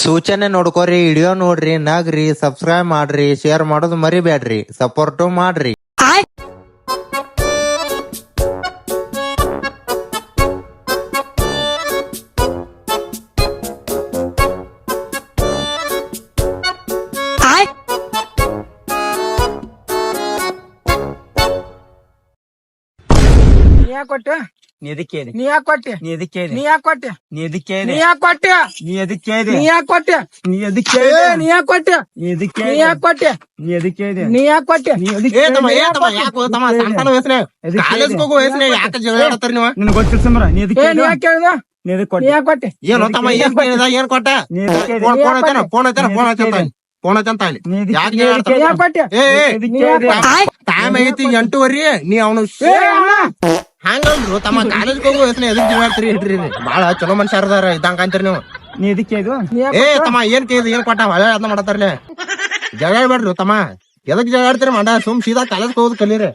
ಸೂಚನೆ ನೋಡ್ಕೋರಿ, ವಿಡಿಯೋ ನೋಡ್ರಿ, ನಗ್ರಿ, ಸಬ್ಸ್ಕ್ರೈಬ್ ಮಾಡ್ರಿ, ಶೇರ್ ಮಾಡೋದು ಮರಿಬೇಡ್ರಿ, ಸಪೋರ್ಟು ಮಾಡ್ರಿ. ನೀ ಯಾಕೆ ಕೊಟ್ಟೆ? ನೀ ಎದಕ್ಕೆ ನೀ ಯಾಕೆ ಕೊಟ್ಟೆ? ನೀ ಎದಕ್ಕೆ ನೀ ಯಾಕೆ ಕೊಟ್ಟೆ? ನೀ ಎದಕ್ಕೆ ನೀ ಯಾಕೆ ಕೊಟ್ಟೆ? ನೀ ಎದಕ್ಕೆ ನೀ ಯಾಕೆ ಕೊಟ್ಟೆ? ನೀ ಎದಕ್ಕೆ ನೀ ಯಾಕೆ ಕೊಟ್ಟೆ? ನೀ ಎದಕ್ಕೆ ನೀ ಯಾಕೆ ಕೊಟ್ಟೆ? ನೀ ಎದಕ್ಕೆ ನೀ ಯಾಕೆ ಕೊಟ್ಟೆ? ಕಾಲೇಜ್ ಹೋಗೋ ವಯಸ್ಸಿನಾಗ ಯಾಕೆ ಜಗಳ ಆಡತ್ತಾರ ನೀವು? ನಿನ್ ಗೊತ್ತಿಲ್ಲ ಸಮರ ನೀ ಎದಕ್ಕೆ ನೀ ಯಾಕೆ ಕೇಳ್ದ? ನೀ ಎದಕ್ಕೆ ನೀ ಕೊಟ್ಟೆ ಯಾಕೆ ಕೊಟ್ಟೆ? ಏನು ತಮ್ಮ ಏನ್ ಕೇಳಿದ, ಏನ್ ಕೊಟ್ಟ? ನೀ ಎದಕ್ಕೆ ಫೋನ್ ಹಚ್ಚಂತ ನೀ ಎದಕ್ಕೆ ಯಾಕೆ ನೀ ಯಾಕೆ ಕೊಟ್ಟೆ? ನೀ ಯಾಕೆ ಕೊಟ್ಟೆ? ಟೈಮ್ ಐತಿ 8:30. ನೀ ಅವನು ಹಂಗಲ್ರು ತಮ್ಮ ಕಾಲೇಜ್ ಹೋಗೋ ವಯಸ್ಸಿನ ಎದಕ್ ಜಗಳ ಆಡ್ತೀರಿ? ಇಡ್ರಿ ಬಾಳ ಚಲೋ ಮನುಷ್ಯರ ಅದಾರ ಇದ್ದಂಗ ಅಂತೀರಿ ನೀವು. ನೀ ಎದಕ್ಕೆ ಇದು ನೀ ಯಾಕೆ ತಮ್ಮ ಏನ್ ಕೇಳಿದ, ಏನ್ ಕೊಟ್ಟ? ಹಳೆ ಅದನ್ನ ಮಾಡತ್ತಾರಲ್ಲ, ಜಗಳ ಬೇಡ್ರಿ ತಮ್ಮ. ಎದಕ್ ಜಗಳ ಆಡ್ತೀರಿ ಮಾಡ? ಸುಮ್ ಸೀದಾ ಕಾಲೇಜ್ ಹೋಗೋದು ಕಲೀರಿ.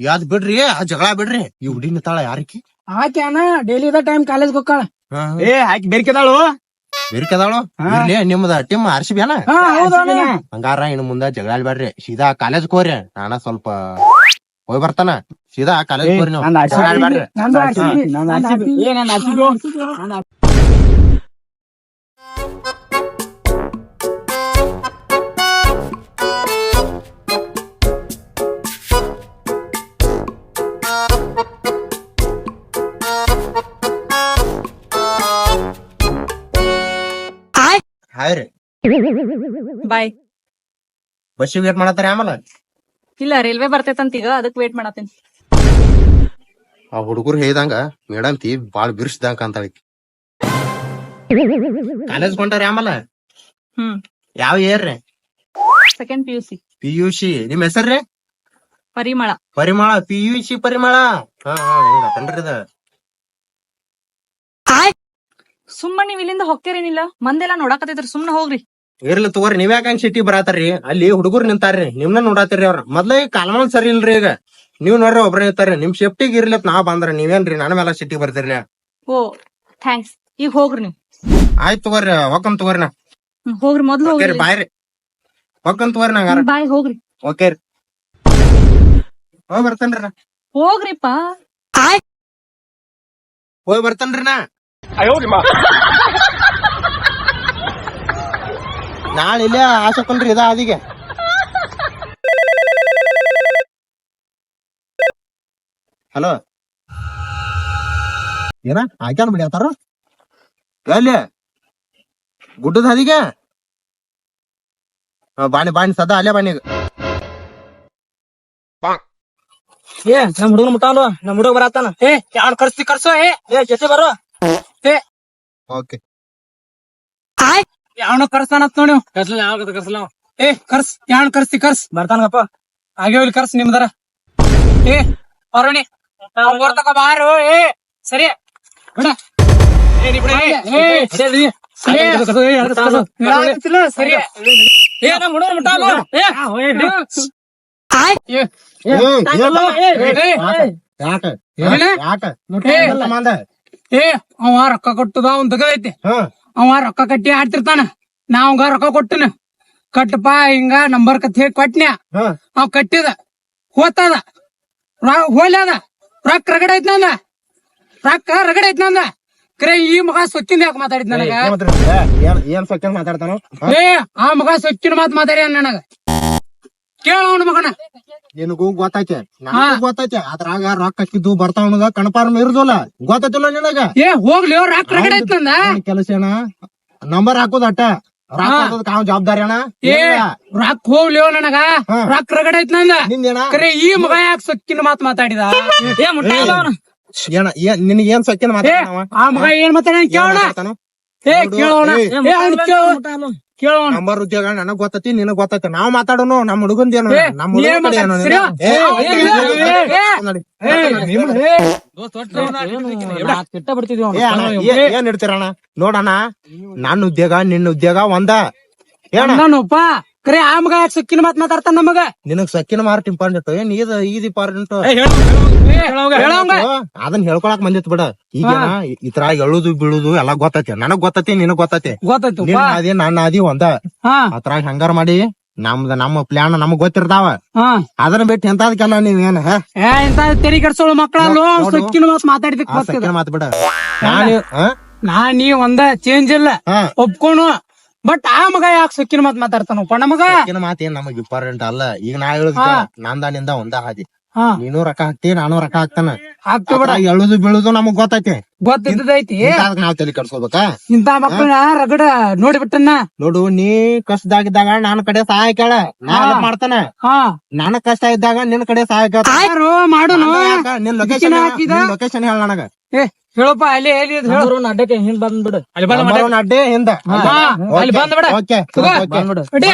ಯಾದ್ ಬಿಡ್ರಿ, ಆ ಜಗಳ ಬಿಡ್ರಿ. ಈ ಹುಡಿ ನಿಂತಾಳ ಯಾರಿಕಿ? ಆಕೆ ಅಣ್ಣ ಡೈಲಿ ಇದ ಟೈಮ್ ಕಾಲೇಜ್ ಹೋಗ್ಕಾಳ. ಏ ಹಾಕಿ ಬೆರ್ಕೆದಾಳು ಬೇರಿಕೆದಾಳು ನಿಮ್ದ ಟೀಮ್ RCB ಅಣ್ಣ. ಹಾ ಹೌದು ಅಣ್ಣ. ಹಂಗಾರ ಇನ್ನು ಮುಂದ ಜಗಳ ಆಡ್ಬೇಡ್ರಿ, ಸೀದಾ ಕಾಲೇಜ್ ಹೋಗ್ರಿ. ನಾನ ಸ್ವಲ್ಪ ಹೋಗಿ ಬರ್ತಾನ, ಸೀದಾ ಕಾಲೇಜ್ ಹೋಗ್ರಿ ನೀವು. ನಂದು ಜಗಳ ಆಡ್ಬ್ಯಾಡ್ರಿ. ನಂದು RCB. ನಂದು RCB. ಏ ನಂದು RCB. ಹಾಯ್ ರೀ, ಬಾಯ್. ಬಸ್ಸಿಗೆ ವೇಟ್ ಮಾಡತ್ತಾರ ಆಮೇಲೆ. ಇಲ್ಲ ರೈಲ್ವೆ ಬರ್ತೈತಂತ ಈಗ ಅದಕ್ ವೇಟ್ ಮಾಡತ್ತೇನಿ. ಆ ಹುಡುಗರು ಹೇಳ್ದಂಗ ಮೇಡಮ್ ತಿ ಬಾಳ ಬಿರ್ಸ್ದಂಗ ಅಂತಾಳ. ಕಾಲೇಜ್ ಕೊಂಟಾರ ಆಮೇಲೆ. ಯಾವ ಇಯರ್ ರೀ? Second PUC. PUC. ನಿಮ್ ಹೆಸರ್ರಿ? ಪರಿಮಳ. ಪರಿಮಳ. PUC ಪರಿಮಳ. ಹಾ ಹಿಂಗನ್ರಿ ಇದ. ಸುಮ್ಮನೆ ನೀವ್ ಇಲ್ಲಿಂದ ಹೊಕ್ಕೇರೇನಿಲ್ಲ, ಮಂದೆಲ್ಲ ನೋಡಾಕತ್ತೈತ್ರಿ, ಸುಮ್ನ ಹೋಗ್ರಿ. ಇರ್ಲಿ ತಗೋರಿ, ನೀವ್ ಯಾಕ ಸಿಟಿ ಬರತಾರ್ರಿ? ಅಲ್ಲಿ ಹುಡುಗರು ನಿಂತಾರ್ರಿ, ನಿಮ್ನ ನೋಡಾತಿರಿ ಅವ್ರ. ಮೊದ್ಲ ಈ ಕಾಲಮಾನ ಸರಿ ಇಲ್ರಿ. ಈಗ ನೀವ್ ನೋಡ್ರಿ ಒಬ್ರ ನಿಂತಾರ್ರಿ. ನಿಮ್ ಸೇಫ್ಟಿಗೆ ಇರ್ಲತ್ ನಾವ್ ಬಂದ್ರ ನೀವೇನ್ರಿ ನನ್ನ ಮೇಲೆ ಸಿಟಿ ಬರ್ತೀರಿ? ಓ ಥ್ಯಾಂಕ್ಸ್. ಈಗ ಹೋಗ್ರಿ ನೀವು. ಆಯ್ತು ತಗೋರಿ, ಹೊಕ್ಕಂ ತಗೋರಿ. ನಾ ಹೋಗ್ರಿ, ಮೊದ್ಲು ಹೋಗ್ರಿ. ಬಾಯ್ರಿ, ಹೊಕ್ಕಂ ತಗೋರಿ. ನಂಗಾರ ಬಾಯ್ ಹೋಗ್ರಿ. ಓಕೆ ರೀ, ಹೋಗಿ ಬರ್ತೇನ್ರಿ. ನಾ ಹೋಗ್ರಿಪ್ಪ. ಹೋಗಿ ಬರ್ತೇನ್ರಿ. ನಾ ನಾಳೆ ಇಲ್ಲೇ ಆಸಕನ್ರಿ ಇದ ಅದಿಗೆ. ಹಲೋ, ಏನ ಆಯ್ತಾನ ಬಿಡಿ ಆತಾರ ಎಲ್ಲಿ ಗುಡ್ಡದ ಹದಿಗೆ? ಬಾಣಿ ಸದಾ ಅಲ್ಲೇ ಬಾಣಿಗ. ಏ ನಮ್ ಹುಡುಗನ ಮುಟ್ಟಾಲು, ನಮ್ ಹುಡುಗ ಬರತ್ತಾನ. ಯಾವ್ ಕರ್ಸೋ. ಜೊತೆ ಬರೋ. ಓಕೆ, ಯಾವನ ಕರ್ಸ್ತಾನ ನೋಡಿ. ಕರ್ಸಲ ಕರ್ಸ್. ಯಾವನ್ ಕರ್ಸ್ ಬರ್ತಾನಪ್ಪ. ಆಗ್ಯಾವಿಲ್ ಕರ್ಸ್ ನಿಮ್ದಾರ. ಬರೋಣಿ ತಕ ಬಾರು. ಸರಿ ಬಿಡ. ಸರಿ ನಮ್ ಹುಡುಗನ ಮುಟ್ಟಾಲು. ಅವ ರೊಕ್ಕ ಕೊಟ್ಟದ ಅವ್ನ್ ತಗದೈತಿ. ಅವ ರೊಕ್ಕ ಕಟ್ಟಿ ಆಡ್ತಿರ್ತಾನ. ನಾವ್ ರೊಕ್ಕ ಕೊಟ್ಟನ. ಕಟ್ಟಪ್ಪ ಹಿಂಗ ನಂಬರ್ ಕತ್ ಹೇಳಿ ಕೊಟ್ನ್ಯ. ಅವ್ ಕಟ್ಟಿದ ಹೋತದ ಹೋಲ್ಯದ. ರೊಕ್ಕ ರಗಡ ಐತ್ ನಂದ. ಕರೆ ಈ ಮಗ ಸೊಚ್ಚಿಂದ ಯಾಕೆ ಮಾತಾಡಿದ್ ನನಗ? ಏನ್ ಸೊಕ್ಕ ಮಾತಾಡ್ತಾನ? ಆ ಮಗ ಸೊಚ್ಚಿನ ಮಾತ್ ಮಾತಾಡ್ಯ ನನಗ. ಕೇಳ ಅವನ ಮಗನ. ನಿನಗೂ ಗೊತ್ತೈತೆ, ನನಗೂ ಗೊತ್ತೈತೆ. ಅದ್ರಾಗ ರೊಕ್ಕ ಹಾಕಿದ್ದು ಬರ್ತಾವನಗ ಕಣಪಾರ್ಮ ಇರುದಿಲ್ಲ. ಗೊತ್ತೈತಿಲ್ಲ ನಿನಗ? ಹೋಗ್ಲಿ ರೊಕ್ಕ ರಗಡ ಐತ್ ನಂದ. ಕೆಲಸ ಏನ ನಂಬರ್ ಹಾಕೋದ್ ಅಟ್ಟ. ರೊಕ್ಕ ಜವಾಬ್ದಾರಿ ಅಣ್ಣ. ರೊಕ್ಕ ಹೋಗ್ಲಿ ನನಗ. ರೊಕ್ಕ ರಗಡ ಐತ್ ನಂದ. ನಿಂದೇನ? ಕರೆ ಈ ಮಗ ಯಾಕೆ ಸೊಕ್ಕಿನ ಮಾತ್ ಮಾತಾಡಿದ? ನಿನಗ ಏನ್ ಸೊಕ್ಕಿನ ಮಾತಾಡ್ತಾವ? ಆ ಮಗ ಏನ್ ಮಾತಾಡ ಕೇಳೋಣ. ಕೇಳೋಣ. ನಂಬರ್ ಉದ್ಯೋಗ ನನಗ್ ಗೊತ್ತೈತಿ, ನಿನಗ್ ಗೊತ್ತೈತಿ. ನಾವ್ ಮಾತಾಡೋನು ನಮ್ಮ ಹುಡುಗಂದೇನು, ನಮ್ಮ ಹುಡುಗ ಏನ್ ಇಡ್ತೀರಣ್ಣ? ನೋಡಣ್ಣ, ನನ್ನ ಉದ್ಯೋಗ ನಿನ್ನ ಉದ್ಯೋಗ ಒಂದ. ಹೇಳಪ್ಪ. ಕರೆ ಆ ಮಗ ಯಾಕೆ ಸುಕ್ಕಿನ ಮಾತ್ ಮಾತಾಡ್ತಾನ ನಮಗ ನಿನಗ್ ಸಕ್ಕಿನ ಮಾರ್ಟ್ ಇಂಪಾರ್ಟೆಂಟ್ ಏನ್ ಈದ್ ಇಂಪಾರ್ಟೆಂಟ್ ಹೇಳೋಂಗ ಅದನ್ನ ಹೇಳ್ಕೊಳಕ್ ಬಂದಿತ್ ಬಿಡ ಈಗ ಈ ತರ ಎಳುದು ಬೀಳುದು ಎಲ್ಲಾ ಗೊತ್ತೈತಿ ನನಗ್ ಗೊತ್ತೈತಿ ನಿನಗ್ ಗೊತ್ತೈತಿ ಗೊತ್ತಾಯ್ತು ನಿನ್ ಅದೇ ನನ್ನ ಅದಿ ಒಂದ ಹಾ ಅದ್ರಾಗ ಹೆಂಗಾರ ಮಾಡಿ ನಮ್ಮ ಪ್ಲಾನ್ ನಮಗ್ ಗೊತ್ತಿರ್ತಾವ ಹಾ ಅದನ್ನ ಬಿಟ್ಟು ಎಂತದಕ್ಕೆಲ್ಲ ನೀವೇನ್ ಇಂತ ತೆರಿ ಕೆಡ್ಸೋಳು ಮಕ್ಕಳಲ್ಲೂ ಸುಕ್ಕಿನ ಮಾತ್ ಮಾತಾಡಿದಕ್ ಸಕ್ಕಿನ ಮಾತ್ ಬಿಡ ನೀ ಒಂದ ಚೇಂಜ್ ಇಲ್ಲ ಒಪ್ಕೊನು ಬಟ್ ಆ ಮಗ ಯಾಕೆ ಸುಕ್ಕಿನ ಮಾತ್ ಮಾತಾಡ್ತಾನ ಪಣ್ಣ ಮಗ ಸಕ್ಕಿನ ಮಾತ್ ಏನ್ ನಮಗ್ ಇಂಪಾರ್ಟೆಂಟ್ ಅಲ್ಲ ಈಗ ನಾ ಹೇಳುದ ನಂದಾನಿಂದ ಒಂದ ಹಾದಿ ಹಾ ನೀನು ರೊಕ್ಕ ಹಾಕ್ತಿ ನಾನು ರೊಕ್ಕ ಹಾಕ್ತಾನ ಆಗ್ತು ಬಿಡ ಎಳುದು ಬೀಳುದು ನಮಗ್ ಗೊತ್ತೈತಿ ಗೊತ್ತಿದ್ದೈತಿ ನಾವ್ ತಲೆ ಕಟ್ಸ್ಕೊಬೇಕಾ ಇಂತ ಮಕ್ಕಳನ್ನ ರಗಡ ನೋಡಿಬಿಟ್ಟನ್ನ ನೋಡು ನೀ ಕಷ್ಟದಾಗಿದ್ದಾಗ ನಾನು ಕಡೆ ಸಹಾಯ ಕೇಳ ನಾ ಮಾಡ್ತಾನ ಹಾ ನನಗ್ ಕಷ್ಟ ಇದ್ದಾಗ ನಿನ್ ಕಡೆ ಸಹಾಯ ಕೇಳ ಯಾರು ಮಾಡುನು ನಿನ್ ಇದಕ್ಕಿನ್ನ ಹಾಕಿದ? ಲೊಕೇಶನ್ ಹೇಳ ನನಗ ಏ ಹೇಳಪ್ಪ ಅಲ್ಲಿ ಎಲ್ಲಿ ಅದ್ ಹೇಳು ಅಡ್ಡಕ್ಕೆ ಹಿಂದ್ ಬಂದ್ಬಿಡು ಅಲ್ಲಿ ನಂಬರ್ ಒನ್ ಅಡ್ಡೆ ಹಿಂದ ಅಲ್ಲಿ ಬಂದ್ಬಿಡ. ಓಕೆ ಅಡ್ಡಿ.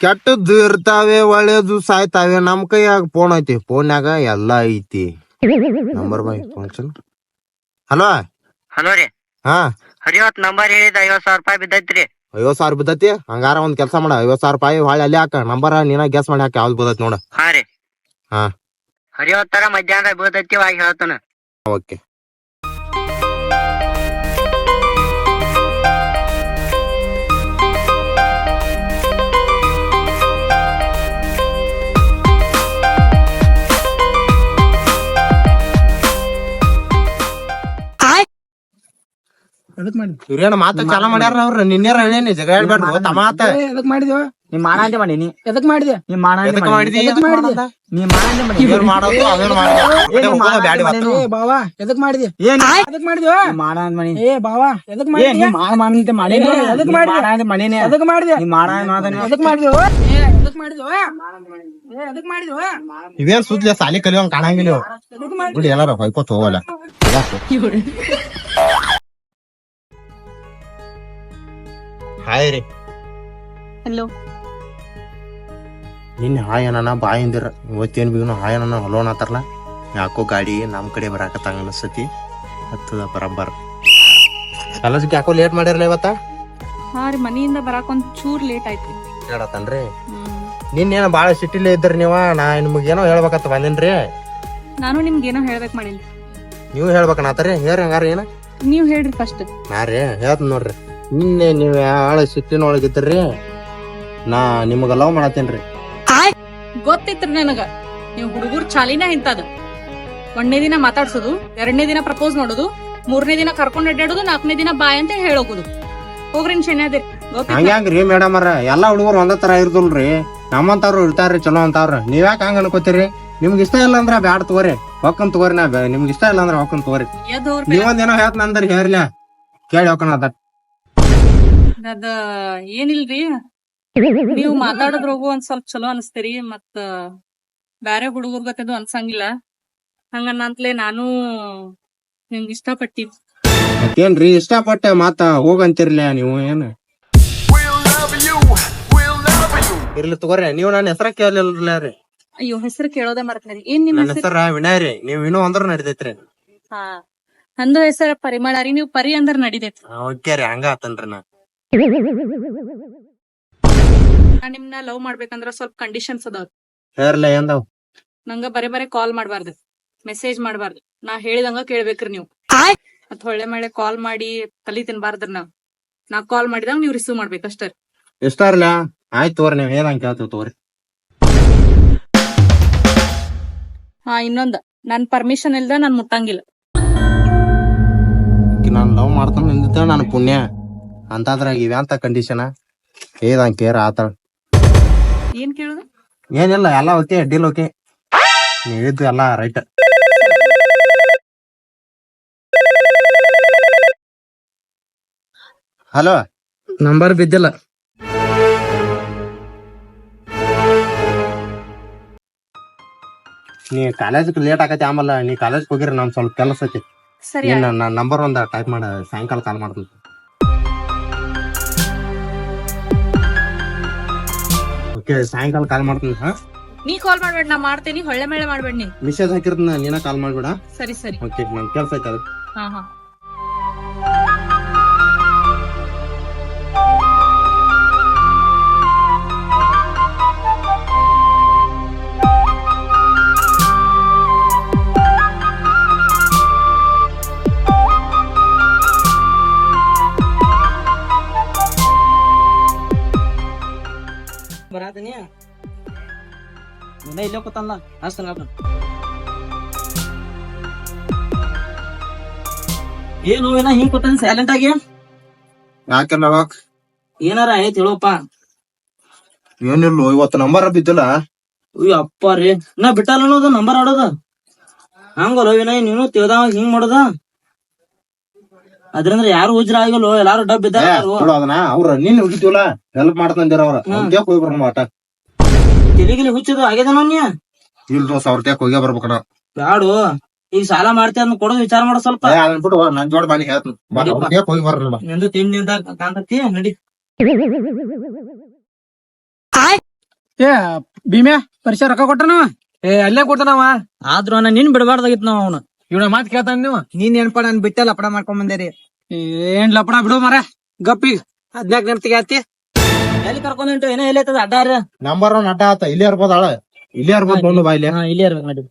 ಕೆಟ್ಟದ್ದು ಇರ್ತಾವೆ ಒಳ್ಳೇದು ಸಾಯ್ತಾವೆ ನಮ್ ಕೈಯಾಗ ಫೋನ್ ಐತಿ ಫೋನ್ಯಾಗ ಎಲ್ಲಾ ಐತಿ number by function hello hello ರೀ ಹಾ ಹರಿವತ್ ನಂಬರ್ ಹೇಳಿದ 50,000 ರೂಪಾಯಿ ಬಿದ್ದೈತ್ರಿ 50,000 ಬಿದ್ದತಿ ಹಂಗಾರ ಒಂದ್ ಕೆಲ್ಸ ಮಾಡ 50,000 ರೂಪಾಯಿ ಹೊಳ್ಳಿ ಅಲ್ಲಿ ಹಾಕ ನಂಬರ್ ನೀನ ಗೆಸ್ ಮಾಡಿ ಹಾಕ ಯಾವ್ದು ಬಿದ್ದೈತಿ ನೋಡ ಹಾ ರೀ ಹಾ ಹರಿವತ್ತರ ಮಧ್ಯಾಹ್ನ ಬೀಳ್ತೈತಿ ವಾಗಿ ಹೇಳ್ತಾನ ಓಕೆ ಇವ್ರೇನ ಮಾತ ಚಾಲ ಮಾಡ್ಯಾರ ಅವ್ರ ನಿನ್ನೆರ ಹೇಳೇನಿ ಜಗ ಹೇಳ್ಬೇಡ್ರು ತಮಾತ ಎದಕ್ ಮಾಡಿದ್ಯೋ ನೀವ್ ಮಾಡಂತೆ ಮಾಡೀನಿ ಎದಕ್ ಮಾಡಿದ್ಯ ನೀವ್ ಮಾಡಂತೆ ಎದಕ್ ಮಾಡಿದಿ ಎದಕ್ ಮಾಡಿದ್ಯ ನೀವ್ ಮಾಡಂತೆ ಮಾಡಿ ಇವ್ರ್ ಮಾಡೋದು ಅದನ್ನ ಮಾಡಿ ಬ್ಯಾಡಿ ಏ ಬಾವಾ ಎದಕ್ ಮಾಡಿದ್ಯ ಏನ್ ಎದಕ್ ಮಾಡಿದ್ಯೋ ನೀವ್ ಮಾಡಂತ ಮಾಡಿ ಏ ಬಾವಾ ಎದಕ್ ಏ ಮಾಡಿದ್ಯ ನೀವ್ ಮಾಡಂತೆ ಮಾಡೀನಿ ಏ, ಎದಕ್ ಮಾಡಿದ್ಯ? ಮಾಡಂತೆ ಮಾಡೀನಿ ಎದಕ್ ಮಾಡಿದ್ಯ ನೀವ್ ಮಾಡಂತ ಎದಕ್ ಮಾಡಿದ್ಯೋ ಏ ಎದಕ್ ಮಾಡಿದ್ಯೋ ಏ ಎದಕ್ ಮಾಡಿದ್ಯೋ ಇವೇನ್ ಸುದ್ಲಿ ಸಾಲಿ ಕಲಿಯೋಂಗ್ ಕಾಣಂಗಿಲ್ಲ ಇವ್. ಎದಕ್ ಮಾಡಿದ್ಯೋ ಬಿಡಿ ಎಲ್ಲಾರ ಹೊಯ್ಕೋತ ಹೋಗಲ್ಲ ಹಾಯ್ ರೀ ಹಲೋ ನಿನ್ನೆ ಹಾಯ್ ಅನ್ನ ಬಾಯಿಂದಿರ ಇವತ್ತೇನ್ ಬಿಗ್ನು ಹಾಯ್ ಅನ್ನ ಹಲೋನ್ ಆತಾರಲ್ಲ ಯಾಕೋ ಗಾಡಿ ನಮ್ ಕಡೆ ಬರಾಕತ್ತಂಗ ಅನಸ್ತತಿ ಹತ್ತದ ಬರಬ್ಬರ್ ಕಾಲೇಜ್ಗೆ ಯಾಕೋ ಲೇಟ್ ಮಾಡ್ಯಾರಲ್ಲ ಇವತ್ತ ಹಾ ರೀ ಮನಿಯಿಂದ ಬರಾಕ್ ಒಂದ್ ಚೂರ್ ಲೇಟ್ ಆಯ್ತು ಹೇಳತ್ತನ್ರಿ ನಿನ್ನೇನ ಬಾಳ ಸಿಟಿಲೇ ಇದ್ರಿ ನೀವ ನಾ ನಿಮ್ಗೇನೋ ಹೇಳ್ಬೇಕಂತ ಬಂದೇನ್ರಿ ನಾನು ನಿಮ್ಗೇನೋ ಹೇಳ್ಬೇಕ್ ಮಾಡಿಲ್ಲ ನೀವು ಹೇಳ್ಬೇಕನ್ನತ್ತರಿ ಹೇಳ್ರಿ ಹಂಗಾರ ಏನ ನೀವ್ ಹೇಳ್ರಿ ಫಸ್ಟ್ ನಾ ರೀ ಹೇಳ್ತ ನೋಡ್ರಿ ನಿನ್ನೆ ನೀವ್ ಯಾಳ ಸಿಟ್ಟಿನೊಳಗಿದ್ರಿ ನಾ ನಿಮಗ ಲವ್ ಮಾಡತ್ತೇನ್ರಿ ಗೊತ್ತಿತ್ರಿ ನನಗ ನೀವ್ ಹುಡುಗರ್ ಚಾಲಿನ ಇಂತದ ಒಂದನೇ ದಿನ ಮಾತಾಡ್ಸೋದು 2ನೇ ದಿನ ಪ್ರಪೋಸ್ ಮಾಡೋದು 3ನೇ ದಿನ ಕರ್ಕೊಂಡ್ ಅಡ್ಡಾಡೋದು 4ನೇ ದಿನ ಬಾಯ್ ಅಂತ ಹೇಳೋಗುದು ಹೋಗ್ರಿ ಶನಿಯಾದೆ ಹಂಗ್ಯಾಂಗ್ರಿ ಮೇಡಮ್ ಅವ್ರ ಎಲ್ಲಾ ಹುಡುಗರು ಒಂದ ತರ ಇರ್ದಲ್ರಿ ನಮ್ಮಂತವ್ರು ಇರ್ತಾರ್ರಿ ಚಲೋ ಅಂತವ್ರ ನೀವ್ಯಾಕ ಹಂಗ ಅನ್ಕೋತೀರಿ ನಿಮ್ಗೆ ಇಷ್ಟ ಇಲ್ಲ ಅಂದ್ರ ಬ್ಯಾಡ ತಗೋರಿ ಹೊಕ್ಕನ್ ತಗೋರಿ ನಾ ನಿಮ್ಗೆ ಇಷ್ಟ ಇಲ್ಲ ಅಂದ್ರ ಹೊಕ್ಕನ್ ತಗೋರಿ ನೀವೊಂದೇನೋ ಹೇಳ್ತ ಅಂದ್ರ ಹೇಳ್ಲ ಕೇಳಿ ಹೊಕ್ಕನ ಅದ ಅದ ಏನಿಲ್ರಿ ನೀವ್ ಮಾತಾಡೋದ್ರೋಗು ಒಂದ್ ಸ್ವಲ್ಪ ಚಲೋ ಅನಸ್ತೀರಿ ಮತ್ತ ಬ್ಯಾರೆ ಹುಡುಗರ್ ಗತ್ತದು ಅನ್ಸಂಗಿಲ್ಲ ಹಂಗನ್ನಂತ್ಲೆ ನಾನು ನಿಮ್ಗೆ ಇಷ್ಟಪಟ್ಟಿದ್ ಮತ್ತೇನ್ರಿ ಇಷ್ಟಪಟ್ಟೆ ಮಾತ ಹೋಗಂತಿರ್ಲ ನೀವು ಏನ್ ಇರ್ಲಿ ತಗೋರಿ ನೀವು ನನ್ನ ಹೆಸರ ಕೇಳಲಿಲ್ಲ ರೀ ಅಯ್ಯೋ ಹೆಸರು ಕೇಳೋದೇ ಮರ್ತೇನೆ ಏನ್ ನಿಮ್ ನನ್ನ ಹೆಸರು ಹೆಸರ ವಿನಯ್ ರೀ ನೀವ್ ಇನ್ನೂ ಅಂದ್ರ ನಡಿತೈತ್ರಿ ಹಾ ನಂದು ಹೆಸರ ಪರಿಮಳ ರೀ ನೀವ್ ಪರಿ ಅಂದ್ರ ನಡಿದೈತಿ ಓಕೆ ರೀ ಹಂಗ ಆತನ್ರಿ ನಾ ನಾನ್ ನಿಮ್ನ ಲವ್ ಮಾಡ್ಬೇಕಂದ್ರ ಸ್ವಲ್ಪ ಕಂಡೀಷನ್ಸ್ ಅದಾವ ಹೇರ್ಲ ಎಂದವ್ ನಂಗ ಬರೇ ಕಾಲ್ ಮಾಡ್ಬಾರ್ದು ಮೆಸೇಜ್ ಮಾಡ್ಬಾರ್ದು ನಾ ಹೇಳಿದಂಗ ಕೇಳ್ಬೇಕ್ರಿ ನೀವು ಮತ್ ಹೊಳ್ಳೆ ಮಳೆ ಕಾಲ್ ಮಾಡಿ ತಲಿ ತಿನ್ಬಾರ್ದ್ರಿ ನಾ ಕಾಲ್ ಮಾಡಿದಂಗ ನೀವ್ ರಿಸೀವ್ ಮಾಡ್ಬೇಕಷ್ಟೇ ಇಷ್ಟ ಇರ್ಲ ಆಯ್ತು ತಗೋರಿ ನೀವ್ ಹೇಳ್ದಂಗ ಕೇಳ್ತೀವಿ ತಗೋರಿ ಹಾ ಇನ್ನೊಂದ್ ನನ್ ಪರ್ಮಿಷನ್ ಇಲ್ದ ನಾನ್ ಮುಟ್ಟಂಗಿಲ್ಲ ನಾನ್ ಲವ್ ಮಾಡ್ತಾನ ನಿಂದಿದ್ದ ನಾನು ಪುಣ್ಯ ಅಂತದ್ರಾಗ ಇವ್ಯಾಂತ ಕಂಡೀಷನ್ ಹೇಳ್ದಂಗ ಕೇರ್ ಆತ ಏನ್ ಕೇಳುದು ಏನಿಲ್ಲ ಎಲ್ಲ ಓಕೆ ಡೀಲ್ ಓಕೆ ನೀವಿದ್ದು ಎಲ್ಲ ರೈಟ್ ಹಲೋ ನಂಬರ್ ಬಿದ್ದಿಲ್ಲ ನೀ ಕಾಲೇಜ್ ಲೇಟ್ ಆಗತ್ತೆ ಆಮೇಲೆ ನೀ ಕಾಲೇಜ್ ಹೋಗಿರಿ ನಮ್ ಸ್ವಲ್ಪ ಕೆಲಸ ಐತಿ ಸರಿ ನನ್ನ ನಂಬರ್ ಒಂದ ಟೈಪ್ ಮಾಡ ಸಾಯಂಕಾಲ ಕಾಲ್ ಮಾಡ್ತೀನಿ ಓಕೆ ಸಾಯಂಕಾಲ ಕಾಲ್ ಮಾಡ್ತೀನಿ ಹಾ ನೀ ಕಾಲ್ ಮಾಡ್ಬೇಡ ನಾ ಮಾಡ್ತೇನಿ ಹೊಳ್ಳೆ ಮಳೆ ಮಾಡ್ಬೇಡ ನೀ ಮೆಸೇಜ್ ಹಾಕಿರ್ತೀನಿ ನೀನ ಕಾಲ್ ಮಾಡ್ಬೇಡ ಸರಿ ಸರಿ ಓಕೆ ನನ್ ಕೆಲಸ ಐತೆ ಅದು ಹಾ ಹಾ ಹಚ್ತೀನಿ ಇಲ್ಲೇ ಕೂತಲ್ಲ ಹಚ್ತಾನ ಏನು ಏನ ಹಿಂಗ್ ಕೂತಾನ ಸೈಲೆಂಟ್ ಆಗಿ ಯಾಕೆಲ್ಲ ಏನಾರ ಐತ್ ಹೇಳಪ್ಪ ಏನಿಲ್ಲ ಇವತ್ತು ನಂಬರ್ ಬಿದ್ದಿಲ್ಲ. ಅಯ್ಯೋ ಅಪ್ಪ ರೀ ನಾ ಬಿಟ್ಟಲ್ಲ ಅನ್ನೋದು ನಂಬರ್ ಆಡೋದ ಹಂಗಲ್ಲ ವಿನಯ್ ನೀನು ತಿಳ್ದಾವ ಹಿಂಗ್ ಮಾಡೋದ ಅದ್ರಂದ್ರ ಯಾರು ಹುಜ್ರ ಆಗಲ್ಲ ಎಲ್ಲಾರು ಡಬ್ ಇದ್ದಾರ ಅದನ್ನ ಅವ್ರ ನೀನ್ ಹೋಗಿದ್ವಲ್ಲ ಹೆಲ್ಪ್ ಮಾಡ್ತಂದಿರ ಅವ್ರ ಹೋಗಿ ಬರ ಮಾಟ ತಿಲಿಗಿಲಿ ಹುಚ್ಚದು ಆಗ್ಯದ ನೀ ಇಲ್ರೋ 1000 ರೂಪಾಯಿ ಹೋಗಿ ಬರ್ಬೇಕಣ. ಬ್ಯಾಡು ಈಗ ಸಾಲ ಮಾಡ್ತೇವೆ ಅದನ್ನ ಕೊಡೋದು ವಿಚಾರ ಮಾಡೋ ಸ್ವಲ್ಪ ಅನ್ಬಿಟ್ಟು ನನ್ ಜೋಡ್ ಬಾನಿ ಹೇಳ್ತೀನಿ ಹೋಗಿ ಬರ್ರಲ್ಲ. ನಿಂದು ತಿಂಡಿಂದ ಕಾಂತತಿ ನಡಿ ಏ ಭೀಮ್ಯಾ ಪರಿಚಯ ರೊಕ್ಕ ಕೊಟ್ಟನ ಅಲ್ಲೇ ಕೊಡ್ತಾನವ. ಆದ್ರೂ ಅಣ್ಣ ನಿನ್ ಬಿಡಬಾರ್ದಾಗಿತ್ ನಾವ್ ಅವನು ಇವ್ನ ಮಾತ್ ಕೇಳ್ತಾನ ನೀವು. ನೀನ್ ನೆನಪ ನನ್ ಬಿಟ್ಟ ಲಪಡ ಮಾಡ್ಕೊಂಡ್ ಬಂದೇರಿ ಏನ್ ಲಪಡ ಬಿಡು ಮರ ಗಪ್ಪಿಗ 14 ನೆನಪಿಗೆ ಆತಿ ಎಲ್ಲಿ ಕರ್ಕೊಂಡ್ ಹೊಂಟು ಏನೋ ಎಲ್ಲಿ ಐತದ ಅಡ್ಡಾರ ನಂಬರ್ ಅಡ್ಡ ಆತ ಇಲ್ಲೇ ಇರ್ಬೋದ ಇಲ್ಲೇ ಇರ್ಬೋದು ಒಂದು ಬಾಯ್ಲೆ. ಹಾ ಇಲ್ಲೇ ಇರ್ಬೇಕು ನಡಿ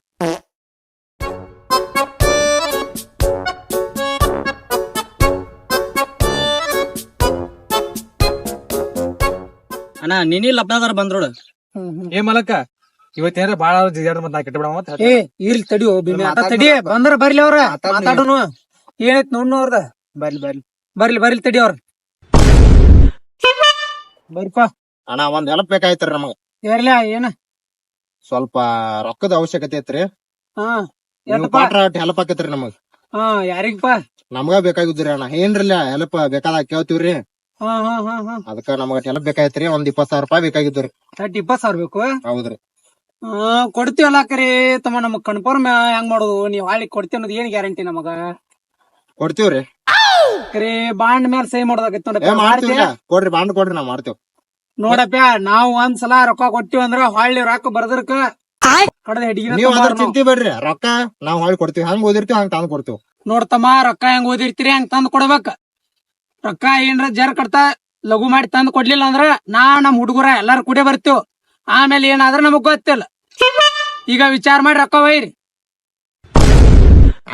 ಅಣ್ಣ ನಿನ್ನ ಲಪ್ನದಾರ ಬಂದ್ರೋಡ ಏ ಮಲಕ್ಕ ಇವತ್ತೇನಾರ ಬಾಳ ಜಿಗಾಡ ಮತ್ ನಾ ಕೆಟ್ಟ ಬಿಡವ ಮತ್ ಏ ಇರ್ಲಿ ತಡಿಯೋ ಭೀಮ್ಯಾ ಆತ ತಡಿ ಬಂದ್ರ ಬರ್ಲಿ ಅವ್ರ ಮಾತಾಡುನು ಏನೈತ್ ನೋಡ್ನು ಅವ್ರದ ಬರ್ಲಿ ಬರ್ಲಿ ಬರ್ಲಿ ಬರ್ಲಿ ತಡಿ ಅವ್ರ ಬರ್ಪಾ ಅಣ್ಣ ಒಂದ್ ಹೆಲ್ಪ್ ಬೇಕಾಯ್ತ್ರಿ ನಮಗ. ಯಾರ್ಲ ಏನ ಸ್ವಲ್ಪ ರೊಕ್ಕದ ಅವಶ್ಯಕತೆ ಐತ್ರಿ. ಹಾ ನೀವು ಹೆಲ್ಪ್ ಆಕೈತ್ರಿ ನಮಗ್. ಹಾ ಯಾರಿಗಪ್ಪ ನಮಗ ಬೇಕಾಗಿದ್ರಿ ಅಣ್ಣ ಏನ್ರಲ್ಲ ಹೆಲ್ಪ್ ಬೇಕಾದಾಗ ಕೇಳ್ತೀವ್ರಿ. ಹಾ ಹಾ ಹಾ ಹಾ ಅದಕ್ಕ ನಮಗ ಹೆಲ್ಪ್ ಬೇಕಾಯ್ತ್ರಿ. ಒಂದ್ 20,000 ರೂಪಾಯಿ ಬೇಕಾಗಿದ್ರಿ. 20,000 ಬೇಕು. ಹೌದ್ರಿ ಕೊಡ್ತೀವಲ್ಲ ಕರೆ ತಮ್ಮ ನಮಗ್ ಕನ್ಫರ್ಮ್ ಹೆಂಗ್ ಮಾಡೋದು ನೀವ್ ಹಾಳಿ ಕೊಡ್ತೀವಿ ಅನ್ನೋದು ಏನ್ ಗ್ಯಾರಂಟಿ ನಮಗ ಕೊಡ್ತೀವ್ರಿ. ಕರೆ ಬಾಂಡ್ ಮೇಲೆ ಸಹಿ ಮಾಡೋದಾಗೈತ್ ಮಾಡ್ತೀವಿ ನೋಡಪ್ಪ ಕೊಡ್ರಿ ಬಾಂಡ್ ಕೊಡ್ರಿ ನಾವ್ ಮಾಡ್ತೇವ್. ನೋಡಪ್ಪ ನಾವ್ ಒಂದ್ಸಲ ರೊಕ್ಕ ಕೊಟ್ಟಿವಿ ಅಂದ್ರ ಹೊಳ್ಳಿ ರೊಕ್ಕ ಬರ್ದರ್ಕ ಕಡದ ನೀವ್ ಅದ್ರ ಹೆಡಿಗೆ ಚಿಂತೆ ಬೇಡ್ರಿ. ರೊಕ್ಕ ನಾವ್ ಹೊಳ್ ಕೊಡ್ತೀವಿ. ಹಂಗ್ ಓದಿರ್ತೀವಿ ಹಂಗ್ ತಂದ್ ಕೊಡ್ತೀವಿ. ನೋಡ್ತಮ್ಮ ರೊಕ್ಕ ಹೆಂಗ್ ಓದಿರ್ತೀರಿ ಹಂಗ್ ತಂದ್ ಕೊಡ್ಬೇಕ. ರೊಕ್ಕ ಏನ್ರ ಜರ್ ಕಡ್ತಾ ಲಘು ಮಾಡಿ ತಂದ್ ಕೊಡ್ಲಿಲ್ಲ ಅಂದ್ರ ನಮ್ ಹುಡುಗರ ಎಲ್ಲಾರು ಕೂಡೆ ಬರ್ತೀವ್. ಆಮೇಲೆ ಏನಾದ್ರ ನಮಗ್ ಗೊತ್ತಿಲ್ಲ. ಈಗ ವಿಚಾರ ಮಾಡಿ ರೊಕ್ಕ ಒಯ್ರಿ.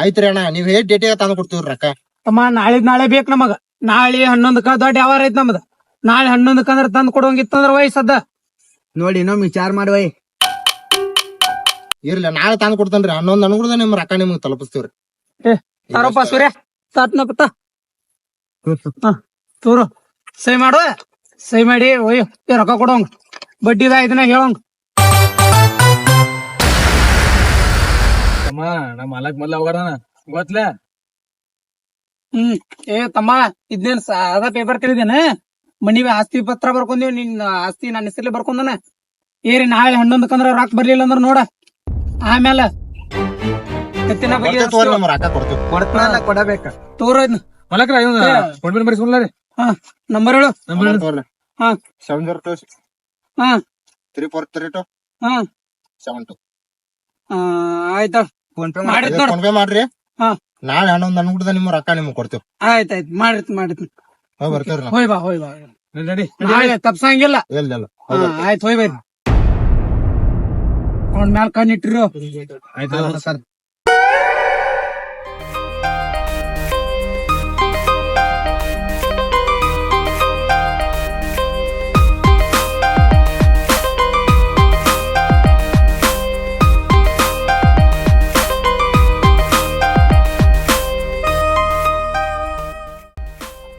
ಆಯ್ತ್ರಿ ಅಣ್ಣ ನೀವ್ ಹೇಟ್ ಡೇಟಿಗೆ ತಂದ್ ಕೊಡ್ತೀವ್ರಿ ರೊಕ್ಕ. ಅಮ್ಮ ನಾಳೆ ಬೇಕ್ ನಮಗ. ನಾಳೆ 11ಕ್ಕ ದೊಡ್ಡ ವ್ಯವಹಾರ ಐತ್ ನಮ್ದ. ನಾಳೆ 11ಕ್ಕ ಅಂದ್ರ ತಂದ್ ಕೊಡುವಂಗಿತ್ತಂದ್ರ ವಯಸ್ಸದ ನೋಡಿ ಇನ್ನೊಮ್ಮೆ ವಿಚಾರ ಮಾಡುವೈ ಇರ್ಲಿ ನಾಳೆ ತಂದ್ ಕೊಡ್ತೇನ್ರಿ. 11 ಅನುಗುದ ನಿಮ್ ರೊಕ್ಕ ನಿಮ್ಗೆ ತಲುಪಿಸ್ತೀವ್ರಿ. ತಾರಪ್ಪ ಸೂರ್ಯ ತಾತ್ನ ಪತ್ತ ತೋರು ಸಹಿ ಮಾಡು. ಸಹಿ ಮಾಡಿ ಒಯ್ಯು ರೊಕ್ಕ ಕೊಡೋಂಗ ಬಡ್ಡಿದ ಇದನ್ನ ಹೇಳೋಂಗ. ತಮ್ಮ ನಮ್ಮ ಮಲಕ್ ಮೊದ್ಲ ಹೋಗಾರ ಗೊತ್ತಲ. ಏ ತಮ್ಮ ಇದ್ನೇನ್ ಸಾದಾ ಪೇಪರ್ ತಿಳಿದೇನ ಮನಿ ಆಸ್ತಿ ಪತ್ರ ಬರ್ಕೊಂಡೀವಿ. ನಿನ್ ಆಸ್ತಿ ನನ್ನ ಹೆಸರ್ಲಿ ಬರ್ಕೊಂಡನ. ಏರಿ ನಾಳೆ 11ಕ್ಕಂದ್ರ ರೊಕ್ಕ ಬರ್ಲಿಲ್ಲ ಅಂದ್ರ ನೋಡ ಆಮೇಲೆ ಎತ್ತಿನ ಬಗ್ಗೆ ನಮ್ ರೊಕ್ಕ ಕೊಡ್ತೀವಿ. ಕೊಡ್ತಾನಲ್ಲ ಕೊಡಬೇಕ ತೋರ ಮಲಕ್ರ ಕೊಡ್ಬೇಡಿ ಬರೀ ಸುಮ್ಲಾರಿ. ಹಾ ನಂಬರ್ ಹೇಳು. ಹಾ 702 ಹಾ 3432 ಹಾ 72. ಆಯ್ತ ಫೋನ್ ಪೇ ಮಾಡಿತ್ ನೋಡ. ಫೋನ್ ಪೇ ಮಾಡ್ರಿ. ಹಾ ನಾಳೆ 11 ಅನುಗುದ ನಿಮ್ ರೊಕ್ಕ ನಿಮ್ಗೆ ಕೊಡ್ತೀವಿ. ಆಯ್ತಾಯ್ತು ಮಾಡಿರ್ತೀನಿ. ಹೋಗಿ ಬರ್ತೀವ್ರಿ ನಾವು. ಹೋಯ್ ಬಾ ನಡಿ ನಾಳೆ ತಪ್ಸಂಗಿಲ್ಲ. ಇಲ್ಲ ಆಯ್ತು ಹೋಯ್ ಬೈ ಅವ್ನ ಮ್ಯಾಲ ಕಣ್ಣಿಟ್ರು. ಆಯ್ತು ಸರ್.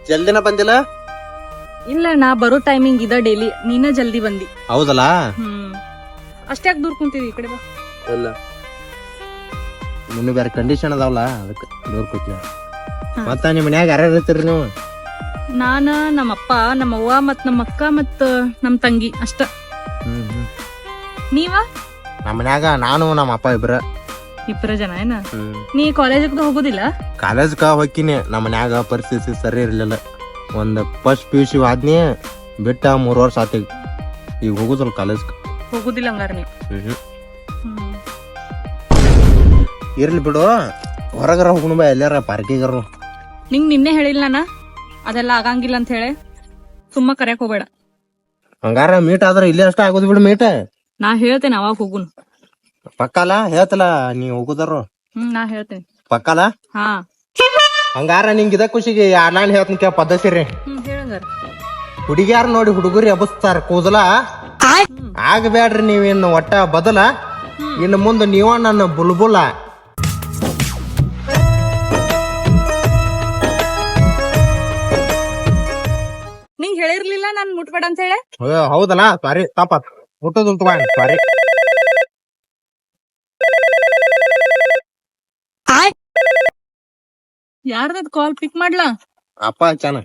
ಜಲ್ದಿನ ಬಂದಿಲ್ಲ. ಇಲ್ಲ ನಾ ಬರೋ ಟೈಮಿಂಗ್ ಇದ ಡೈಲಿ ನೀನ ಜಲ್ದಿ ಬಂದಿ. ಹೌದಲ್ಲ. ಅಷ್ಟ್ಯಾಕ್ ದೂರ ಕುಂತಿದಿ ಈ ಕಡೆ ಬಾ. ಇಲ್ಲ ನಿನ್ನ ಬೇರೆ ಕಂಡೀಷನ್ ಅದಾವಲ್ಲ ಅದಕ್ಕೆ ದೂರ್ ಕೂತೀವಿ. ಮತ್ತ ನಿಮ್ ಮನ್ಯಾಗ ಯಾರ್ಯಾರು ಇರ್ತೀರಿ ನೀವು? ನಾನ ನಮ್ಮಪ್ಪ ನಮ್ಮವ್ವ ಮತ್ ನಮ್ಮ ಅಕ್ಕ ಮತ್ ನಮ್ ತಂಗಿ ಅಷ್ಟ. ನೀವ? ನಮ್ಮ ಮನ್ಯಾಗ ನಾನು ನಮ್ಮ ಅಪ್ಪ ಇಬ್ರ. 2 ಜನ ಏನ? ನೀ ಕಾಲೇಜ್ ಹೋಗುದಿಲ್ಲ? ಕಾಲೇಜ್ಕ ಹೋಗಿನಿ. ನಮ್ಮ ಮನ್ಯಾಗ ಪರಿಸ್ಥಿತಿ ಸರಿ ಇರ್ಲಿಲ್ಲ. ಒಂದ್ ಫಸ್ಟ್ PUC ಆದ್ನಿ ಬಿಟ್ಟ 3 ವರ್ಷ ಆತ. ಈಗ ಹೋಗುದಲ್ಲ ಕಾಲೇಜ್ ಹೋಗುದಿಲ್ಲ ಹಂಗಾರ ನೀ? ಇರ್ಲಿ ಬಿಡು. ಹೊರಗರ ಹೋಗುಣ ಬಾ ಎಲ್ಲಾರ ಪಾರ್ಕಿಗರ. ನಿಂಗ್ ನಿನ್ನೆ ಹೇಳಿಲ್ಲ ನಾನ ಅದೆಲ್ಲ ಆಗಂಗಿಲ್ಲ ಅಂತ ಹೇಳಿ. ಸುಮ್ಮ ಕರ್ಯಾಕ್ ಹೋಗ್ಬೇಡ. ಹಂಗಾರ ಮೀಟ್ ಆದ್ರ ಇಲ್ಲೇ ಅಷ್ಟ ಆಗೋದ್ ಬಿಡು ಮೀಟ್. ನಾ ಹೇಳ್ತೇನೆ ಅವಾಗ ಹೋಗುನ್. ಪಕ್ಕಲ್ಲ ಹೇಳ್ತಲ್ಲ ನೀ ಹೋಗುದಾರ. ನಾ ಹೇಳ್ತೇನೆ ಪಕ್ಕಲ್ಲ. ಹಾ ಹಂಗಾರ ನಿಂಗ ಇದ ಖುಷಿಗೆ ನಾನು ಹೇಳ್ತೀನಿ ಕೇಳ ಪದ್ಧತಿ ರೀ. ಹೇಳಂಗಾರ. ಹುಡುಗಿಯಾರ ನೋಡಿ ಹುಡುಗರು ಎಬಸ್ತಾರ ಕೂದಲ. ಆಗಬೇಡ್ರಿ ನೀವಿನ್ನು ಒಟ್ಟ ಬದಲ ಇನ್ನು ಮುಂದೆ ನೀವ ನನ್ನ ಬುಲ್ಬುಲ. ನಿಂಗ್ ಹೇಳಿರ್ಲಿಲ್ಲ ನಾನ್ ಮುಟ್ಬೇಡ ಅಂತ ಹೇಳಿ. ಹೌದಲ್ಲ, ಸಾರಿ ತಪ್ಪ ಮುಟ್ಟೋದು ಸಾರಿ. ಯಾರ್ದದ್ ಕಾಲ್ ಪಿಕ್ ಮಾಡ್ಲಾ? ಅಪ್ಪ ಹಚ್ಚಾನ.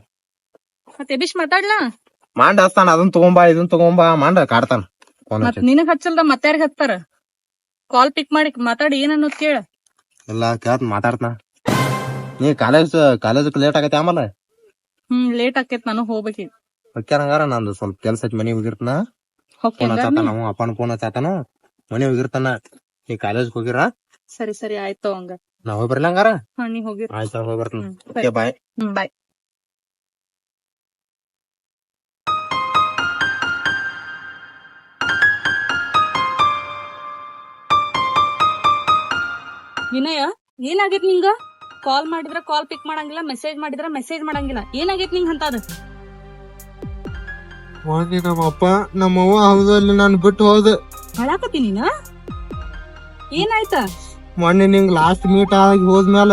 ಮತ್ತೆ ಎಬಿಶ್ ಮಾತಾಡ್ಲಾ? ಮಾಂಡ ಹಚ್ತಾನ, ಅದನ್ ತಗೊಂಬಾ ಇದನ್ ತಗೊಂಬಾ ಮಾಂಡ ಕಾಡ್ತಾನ. ಮತ್ ನಿನಗ್ ಹಚ್ಚಲ್ದ ಮತ್ತಾರ್ಗ ಹಚ್ತಾರ? ಕಾಲ್ ಪಿಕ್ ಮಾಡಿ ಮಾತಾಡಿ ಏನ್ ಅನ್ನೋದ್ ಕೇಳ. ಎಲ್ಲ ಕೇಳತ್ ಮಾತಾಡ್ತಾನ. ನೀ ಕಾಲೇಜ್ ಲೇಟ್ ಆಗತ್ತೆ ಆಮೇಲೆ. ಲೇಟ್ ಆಕೇತ್ ನಾನು ಹೋಗ್ಬೇಕಿ. ಹೊಕ್ಕ್ಯಾರಂಗಾರ ನಂದು ಸ್ವಲ್ಪ ಕೆಲ್ಸ ಐತಿ, ಮನಿ ಹೋಗಿರ್ತಾನ. ಫೋನ್ ಹಚ್ಚಾತಾನ, ನಾವು ಅಪ್ಪನ ಫೋನ್ ಹಚ್ಚಾತಾನ, ಮನಿ ಹೋಗಿರ್ತಾನ. ನೀ ಕಾಲೇಜ್ ಹೋಗಿರ? ಸರಿ ಸರಿ ಆಯ್ತು ಹಂಗ. ನಾ ಹೋಗಿ ಬರ್ಲಂಗಾರ? ನೀ ಹೋಗಿರ್. ಆಯ್ತಾ, ಹೋಗಿ ಬರ್ತಾನ. ಬಾಯ್. ಬಾಯ್. ವಿನಯ, ಏನಾಗೈತ್ ನಿಂಗ? ಕಾಲ್ ಮಾಡಿದ್ರ ಕಾಲ್ ಪಿಕ್ ಮಾಡಂಗಿಲ್ಲ, ಮೆಸೇಜ್ ಮಾಡಿದ್ರ ಮೆಸೇಜ್ ಮಾಡಂಗಿಲ್ಲ. ಏನಾಗೈತ್ ನಿಂಗ್ ಅಂತದ? ಮೊನ್ನೆ ನಮ್ಮಪ್ಪ ನಮ್ಮವ್ವ ಹೌದಲ್ಲಿ ನಾನು ಬಿಟ್ಟು ಹೋದ. ಅಳಾಕತ್ತಿ ನೀನ? ಏನಾಯ್ತ? ಮೊನ್ನೆ ನಿಂಗ್ ಲಾಸ್ಟ್ ಮೀಟ್ ಆಗಿ ಹೋದ್ಮ್ಯಾಲ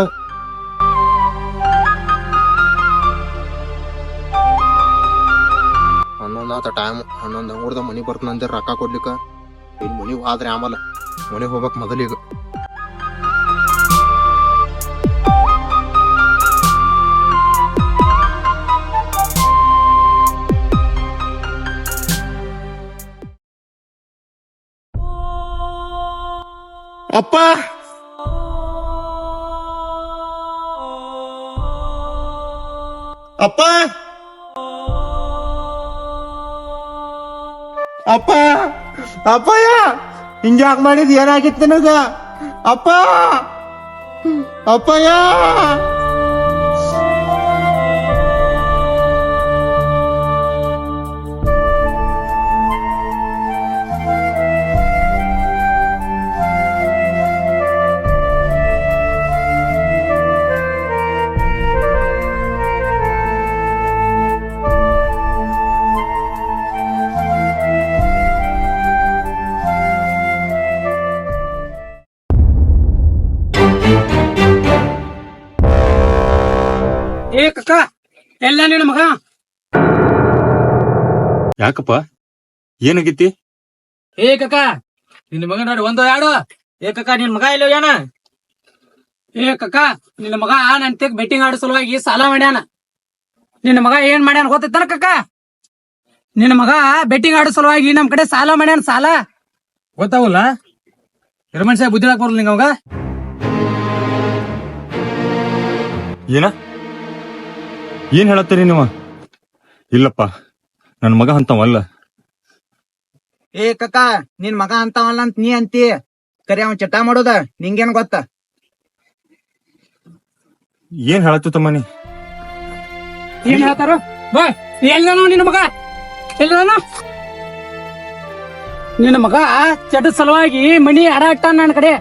11 ಟೈಮ್ 11 ಅಂಗುಡ್ದ ಮನಿ ಬರ್ತನಂದೆ ರೊಕ್ಕ ಕೊಡ್ಲಿಕ್ಕ. ಇಲ್ಲಿ ಮನಿ ಆದ್ರೆ ಆಮೇಲೆ ಮನಿ ಹೋಗ್ಬೇಕ್ ಮೊದಲಿಗ. ಅಪ್ಪ ಅಪ್ಪ ಅಪ್ಪ ಅಪ್ಪಯ್ಯ, ಹಿಂಗ್ಯಾಕ್ ಮಾಡಿದ್? ಏನಾಗಿತ್ತು ನನಗ? ಅಪ್ಪ ಅಪ್ಪಯ್ಯ. ಏ ಕಕ್ಕ, ಎಲ್ಲ ನಿನ್ನ ಮಗ? ಯಾಕಪ್ಪ, ಏನಾಗಿತ್ತಿ? ಏ ಕಕ್ಕ, ನಿನ್ನ ಮಗ ನೋಡಿ ಒಂದೋ ಎರಡು. ಏ ಕಕ್ಕ, ನಿನ್ ಮಗ ಇಲ್ಲ ಏನ? ಏ ಕಕ್ಕ, ನಿನ್ನ ಮಗ ನನ್ ತೆಗ್ ಬೆಟ್ಟಿಂಗ್ ಆಡೋ ಸಲುವಾಗಿ ಸಾಲ ಮಾಡ್ಯಾನ. ನಿನ್ನ ಮಗ ಏನ್ ಮಾಡ್ಯಾನ ಗೊತ್ತೈತನ ಕಕ್ಕ? ನಿನ್ನ ಮಗ ಬೆಟ್ಟಿಂಗ್ ಆಡೋ ಸಲುವಾಗಿ ನಮ್ ಕಡೆ ಸಾಲ ಮಾಡ್ಯಾನ. ಸಾಲ ಗೊತ್ತಾವಲ್ಲ, ಹಿರಮಣ್ ಸಾಹೇಬ್ ಬುದ್ಧಿಳಾಕ್ ಬರಲ್ಲ ನಿಂಗ ಅವಾಗ? ಏನ್ ಹೇಳತ್ತೀರಿ ನೀವು? ಇಲ್ಲಪ್ಪ, ನನ್ ಮಗ ಅಂತವಲ್ಲ. ಏ ಕಕ್ಕ, ನಿನ್ ಮಗ ಅಂತವಲ್ಲ ಅಂತ ನೀ ಅಂತಿ, ಕರಿ ಅವ್ನ್ ಚಟ ಮಾಡೋದ ನಿಂಗೇನ್ ಗೊತ್ತ? ಏನ್ ಹೇಳತ್ತು ತಮ್ಮನಿ? ಏನ್ ಹೇಳ್ತಾರ? ಬಾ, ಎಲ್ಲಾನು ನಿನ್ನ ಮಗ ಎಲ್ಲಾನು? ನಿನ್ನ ಮಗ ಚಟ ಸಲುವಾಗಿ ಮನಿ ಅಡ ಇಟ್ಟಾನ ನನ್ನ ಕಡೆ.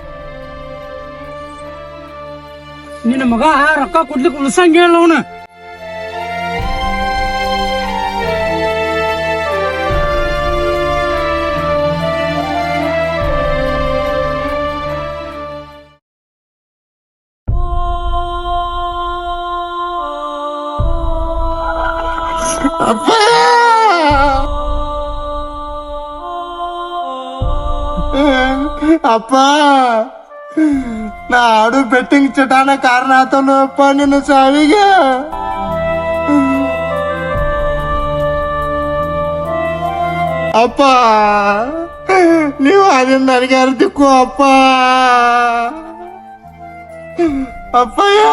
ನಿನ್ನ ಮಗ ರೊಕ್ಕ ಕೊಡ್ಲಿಕ್ಕೆ ಉಳ್ಸಂಗಿಲ್ಲ ಅವನು. ಅಪ್ಪ ಅಪ್ಪ, ನಾ ಆಡು ಬೆಟ್ಟಿಂಗ್ ಚಟಾನ ಕಾರಣ ಆತನು ಅಪ್ಪ ನಿನ್ನ ಸಾವಿಗೆ. ಅಪ್ಪ, ನೀವು ಅದನ್ನ ನನಗೆ ಅರ್ಧಿಕ್ಕೂ ಅಪ್ಪ. ಅಪ್ಪಯ್ಯ,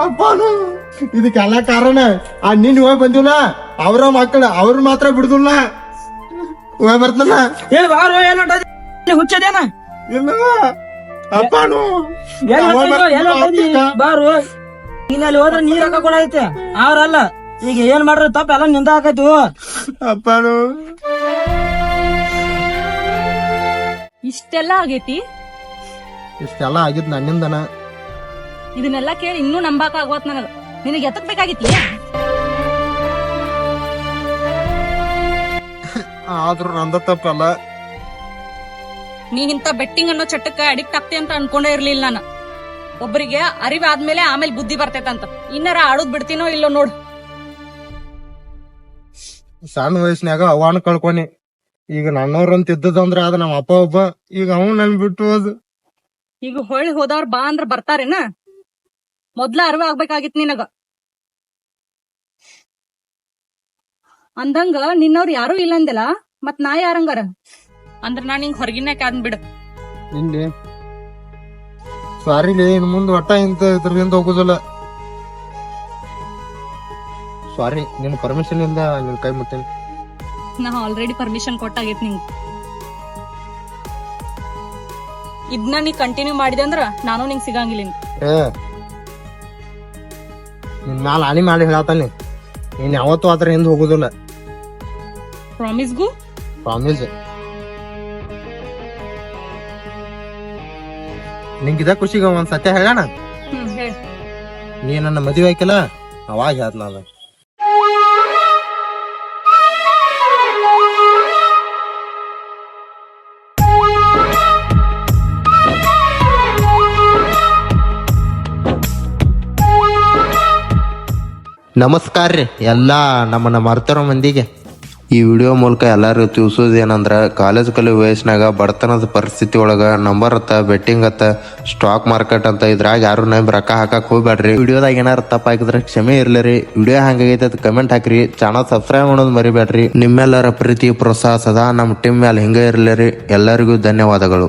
ಅಪ್ಪನು ಇದಕ್ಕೆಲ್ಲ ಕಾರಣ ಆ ನಿನ್ ಹೋಗಿ ಬಂದಿಲ್ಲ, ಅವ್ರ ಮಕ್ಕಳ ಅವ್ರ ಮಾತ್ರ ಬಿಡುದಿಲ್ಲ. ಹೋಗಿ ಬರ್ತಲ್ಲ. ಹುಚ್ಚದೇನ? ಇಲ್ಲ ಅಪ್ಪನು ಬಾರು, ಈಗ ಅಲ್ಲಿ ಹೋದ್ರೆ ನೀರ್ ರೊಕ್ಕ ಕೊಡೈತೆ, ಅವ್ರಲ್ಲ. ಈಗ ಏನ್ ಮಾಡ್ರಿ ತಪ್ಪ ಎಲ್ಲ ನಿಂದ ಹಾಕೈತಿ. ಅಪ್ಪನು ಇಷ್ಟೆಲ್ಲ ಆಗೈತಿ? ಇಷ್ಟೆಲ್ಲ ಆಗಿದ್ ನನ್ನಿಂದನ. ಇದನ್ನೆಲ್ಲ ಕೇಳಿ ಇನ್ನೂ ನಂಬಾಕ ಆಗೋತ್ ನನಗ. ನಿನಗೆ ಎತ್ತಕ್ ಬೇಕಾಗಿತ್ತಿ? ಆದ್ರೂ ನಂದ ತಪ್ಪಲ್ಲ. ನೀ ಇಂತ ಬೆಟ್ಟಿಂಗ್ ಅನ್ನೋ ಚಟ್ಟಕ್ಕೆ ಅಡಿಕ್ಟ್ ಆಗ್ತಿ ಅಂತ ಅನ್ಕೊಂಡೇ ಇರ್ಲಿಲ್ಲ ನಾನು. ಒಬ್ಬರಿಗೆ ಅರಿವಾದ್ಮೇಲೆ ಆಮೇಲೆ ಬುದ್ಧಿ ಬರ್ತೈತಂತ. ಇನ್ನರ ಆಡೋದ್ ಬಿಡ್ತೀನೋ ಇಲ್ಲೋ ನೋಡ್. ಸಣ್ಣ ವಯಸ್ಸಿನಾಗ ಅವನ ಕಳ್ಕೊನಿ. ಈಗ ನನ್ನವ್ರಂತ ಇದ್ದದಂದ್ರ ಅದ ನಮ್ಮ ಅಪ್ಪ ಒಬ್ಬ. ಈಗ ಅವ್ ನನ್ ಬಿಟ್ಟು ಹೋದ್. ಈಗ ಹೊಳ್ಳಿ ಹೋದವ್ರ ಬಾ ಅಂದ್ರ ಬರ್ತಾರೇನ? ಮೊದ್ಲ ಅರಿವು ಆಗ್ಬೇಕಾಗಿತ್ ನಿನಗ. ಅಂದಂಗ ನಿನ್ನವ್ರ ಯಾರು ಇಲ್ಲ ಅಂದಿಲ್ಲ, ಮತ್ ನಾ ಯಾರಂಗಾರ? ಅಂದ್ರ ನಾ ನಿಂಗ್ ಹೊರಗಿನ ಕ್ಯಾನ್ ಬಿಡ. ಇಲ್ಲಿ ಸಾರಿಲಿ ಇನ್ ಮುಂದ್ ಒಟ್ಟ ಇಂತ ಇದ್ರಿಂದ ಹೋಗುದಿಲ್ಲ. ಸಾರಿ, ನಿನ್ ಪರ್ಮಿಷನ್ ಇಂದ ನಿನ್ ಕೈ ಮುಟ್ಟೇನಿ. ನಾ ಆಲ್ರೆಡಿ ಪರ್ಮಿಷನ್ ಕೊಟ್ಟಾಗೈತ್ ನಿಂಗ್. ಇದ್ನ ನೀ ಕಂಟಿನ್ಯೂ ಮಾಡಿದೆ ಅಂದ್ರ ನಾನು ನಿಂಗ್ ಸಿಗಂಗಿಲ್ಲ. ನಿನ್ ಮ್ಯಾಲ ಆನಿ ಮಾಡಿ ಹೇಳತಾನೆ, ನೀನ್ ಯಾವತ್ತೂ ಆತರ ಹಿಂದ್ ಹೋಗುದಿಲ್ಲ. ಪ್ರಾಮಿಸ್ಗೂ ಪ್ರಾಮಿಸ್. ನಿಂಗಿದ ಖುಷಿಗ ಒಂದ್ ಸತ್ಯ ಹೇಳಣ. ಹೇಳ. ನೀ ನನ್ನ ಮದುವೆ ಆಯ್ಕಲ್ಲ ಅವಾಗ ಹೇಳ್ತ ನಾದ. ನಮಸ್ಕಾರ ರೀ ಎಲ್ಲಾ ನಮ್ಮನ್ನ ಮರ್ತಾರೋ ಮಂದಿಗೆ. ಈ ವಿಡಿಯೋ ಮೂಲಕ ಎಲ್ಲಾರು ತಿಳಿಸೋದೇನಂದ್ರ, ಕಾಲೇಜ್ ಕಲಿ ವಯಸ್ಸಿನಾಗ ಬಡತನದ ಪರಿಸ್ಥಿತಿ ಒಳಗ ನಂಬರ್ ಬೆಟ್ಟಿಂಗ್ ಸ್ಟಾಕ್ ಮಾರ್ಕೆಟ್ ಅಂತ ಇದ್ರಾಗ ಯಾರು ನಂಬಿ ರೊಕ್ಕ ಹಾಕಕ್ ಹೋಗ್ಬೇಡ್ರಿ. ವಿಡಿಯೋದಾಗ ಏನಾರ ತಪ್ಪ ಹಾಕಿದ್ರೆ ಕ್ಷಮೆ ಇರ್ಲಿರಿ. ವಿಡಿಯೋ ಹಂಗಾಗೈತೆ ಅದ್ ಕಮೆಂಟ್ ಹಾಕ್ರಿ. ಚಾನಲ್ ಸಬ್ಸ್ಕ್ರೈಬ್ ಮಾಡೋದು ಮರಿಬೇಡ್ರಿ. ನಿಮ್ಮೆಲ್ಲರ ಪ್ರೀತಿ ಪ್ರೋತ್ಸಾಹ ಸದಾ ನಮ್ಮ ಟೀಮ್ ಮೇಲೆ ಹಿಂಗ ಇರ್ಲಿರಿ. ಎಲ್ಲರಿಗೂ ಧನ್ಯವಾದಗಳು.